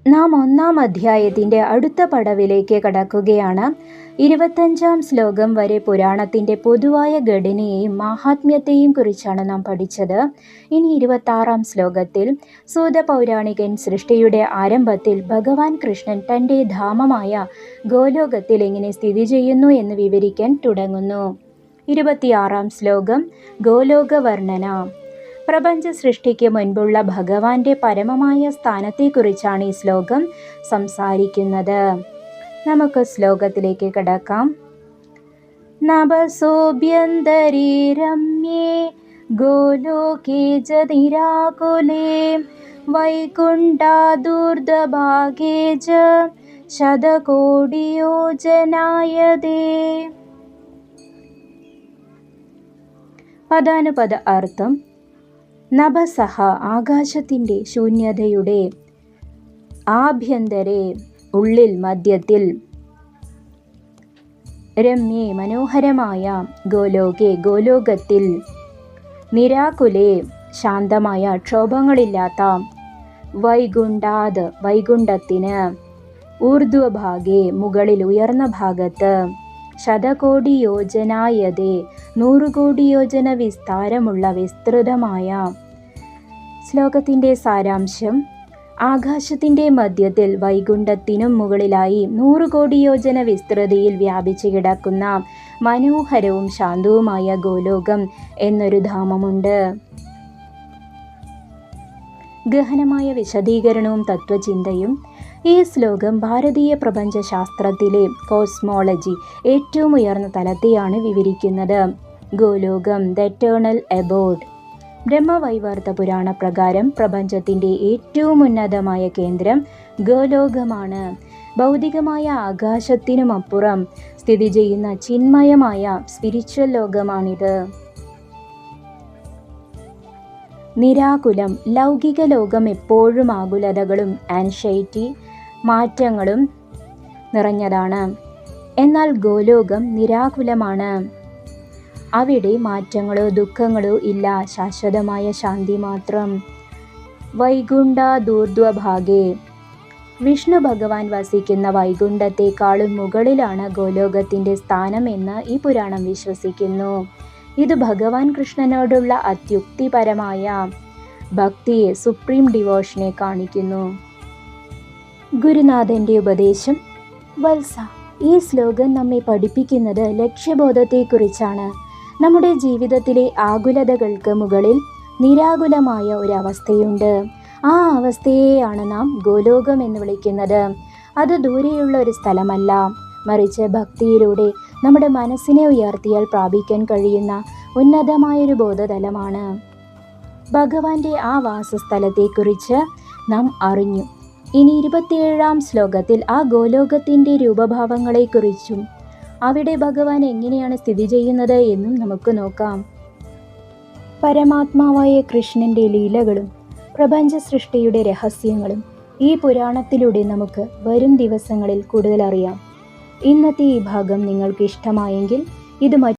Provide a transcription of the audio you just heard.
നാം 1-ാം അധ്യായത്തിൻ്റെ അടുത്ത പടവിലേക്ക് കടക്കുകയാണ്. 25-ാം ശ്ലോകം വരെ പുരാണത്തിൻ്റെ പൊതുവായ ഘടനയെയും മാഹാത്മ്യത്തെയും കുറിച്ചാണ് നാം പഠിച്ചത്. ഇനി 26-ാം ശ്ലോകത്തിൽ സൂത പൗരാണികൻ സൃഷ്ടിയുടെ ആരംഭത്തിൽ ഭഗവാൻ കൃഷ്ണൻ തൻ്റെ ധാമമായ ഗോലോകത്തിൽ എങ്ങനെ സ്ഥിതി ചെയ്യുന്നു എന്ന് വിവരിക്കാൻ തുടങ്ങുന്നു. 26-ാം ശ്ലോകം ഗോലോക വർണ്ണന. പ്രപഞ്ച സൃഷ്ടിക്ക് മുൻപുള്ള ഭഗവാന്റെ പരമമായ സ്ഥാനത്തെക്കുറിച്ചാണ് ഈ ശ്ലോകം സംസാരിക്കുന്നത്. നമുക്ക് ശ്ലോകത്തിലേക്ക് കടക്കാം. നഭസോഭ്യന്തരേ രമ്യേ ഗോലോകേ ച നിരാകുലേ വൈകുണ്ഠാദൂർധ്വഭാഗേ ച ശതകോടിയോജനായതേ. പദാനുപദ അർത്ഥം: നഭസഹ ആകാശത്തിൻ്റെ ശൂന്യതയുടെ, ആഭ്യന്തരേ ഉള്ളിൽ മധ്യത്തിൽ, രമ്യേ മനോഹരമായ, ഗോലോകേ ഗോലോകത്തിൽ, നിരാകുലേ ശാന്തമായ ക്ഷോഭങ്ങളില്ലാത്ത, വൈകുണ്ഠാത് വൈകുണ്ഠത്തിന്, ഊർധ്വഭാഗേ മുകളിൽ ഉയർന്ന ഭാഗത്ത്, ശതകോടി യോജനായതേ 100 കോടി യോജന വിസ്താരമുള്ള വിസ്തൃതമായ. ശ്ലോകത്തിൻ്റെ സാരാംശം: ആകാശത്തിൻ്റെ മധ്യത്തിൽ വൈകുണ്ഠത്തിനും മുകളിലായി 100 കോടി യോജന വിസ്തൃതിയിൽ വ്യാപിച്ചു കിടക്കുന്ന മനോഹരവും ശാന്തവുമായ ഗോലോകം എന്നൊരു ധാമമുണ്ട്. ഗഹനമായ വിശദീകരണവും തത്വചിന്തയും. ഈ ശ്ലോകം ഭാരതീയ പ്രപഞ്ചശാസ്ത്രത്തിലെ കോസ്മോളജി ഏറ്റവും ഉയർന്ന തലത്തെയാണ് വിവരിക്കുന്നത്. ഗോലോകം, ദ എറ്റേണൽ എബോർഡ്. ബ്രഹ്മവൈവർത്ത പുരാണ പ്രകാരം പ്രപഞ്ചത്തിൻ്റെ ഏറ്റവും ഉന്നതമായ കേന്ദ്രം ഗോലോകമാണ്. ഭൗതികമായ ആകാശത്തിനുമപ്പുറം സ്ഥിതി ചെയ്യുന്ന ചിന്മയമായ സ്പിരിച്വൽ ലോകമാണിത്. നിരാകുലം. ലൗകിക ലോകം എപ്പോഴും ആകുലതകളും ആൻഷൈറ്റി മാറ്റങ്ങളും നിറഞ്ഞതാണ്. എന്നാൽ ഗോലോകം നിരാകുലമാണ്. അവിടെ മാറ്റങ്ങളോ ദുഃഖങ്ങളോ ഇല്ല, ശാശ്വതമായ ശാന്തി മാത്രം. വൈകുണ്ഠാദൂർധ്വഭാഗേ. വിഷ്ണു ഭഗവാൻ വസിക്കുന്ന വൈകുണ്ഠത്തെക്കാളും മുകളിലാണ് ഗോലോകത്തിൻ്റെ സ്ഥാനം എന്ന് ഈ പുരാണം വിശ്വസിക്കുന്നു. ഇത് ഭഗവാൻ കൃഷ്ണനോടുള്ള അത്യുക്തിപരമായ ഭക്തിയെ, സുപ്രീം ഡിവോഷനെ കാണിക്കുന്നു. ഗുരുനാഥൻ്റെ ഉപദേശം. വത്സ, ഈ ശ്ലോകം നമ്മെ പഠിപ്പിക്കുന്നത് ലക്ഷ്യബോധത്തെക്കുറിച്ചാണ്. നമ്മുടെ ജീവിതത്തിലെ ആകുലതകൾക്ക് മുകളിൽ നിരാകുലമായ ഒരു അവസ്ഥയുണ്ട്. ആ അവസ്ഥയെയാണ് നാം ഗോലോകം എന്ന് വിളിക്കുന്നത്. അത് ദൂരെയുള്ള ഒരു സ്ഥലമല്ല, മറിച്ച് ഭക്തിയിലൂടെ നമ്മുടെ മനസ്സിനെ ഉയർത്തിയാൽ പ്രാപിക്കാൻ കഴിയുന്ന ഉന്നതമായൊരു ബോധതലമാണ്. ഭഗവാന്റെ ആ വാസസ്ഥലത്തെക്കുറിച്ച് നാം അറിഞ്ഞു. ഇനി 27-ാം ശ്ലോകത്തിൽ ആ ഗോലോകത്തിൻ്റെ രൂപഭാവങ്ങളെക്കുറിച്ചും അവിടെ ഭഗവാൻ എങ്ങനെയാണ് സ്ഥിതി ചെയ്യുന്നത് എന്നും നമുക്ക് നോക്കാം. പരമാത്മാവായ കൃഷ്ണൻ്റെ ലീലകളും പ്രപഞ്ച സൃഷ്ടിയുടെ രഹസ്യങ്ങളും ഈ പുരാണത്തിലൂടെ നമുക്ക് വരും ദിവസങ്ങളിൽ കൂടുതൽ അറിയാം. ഇന്നത്തെ ഈ ഭാഗം നിങ്ങൾക്ക് ഇഷ്ടമായെങ്കിൽ ഇത്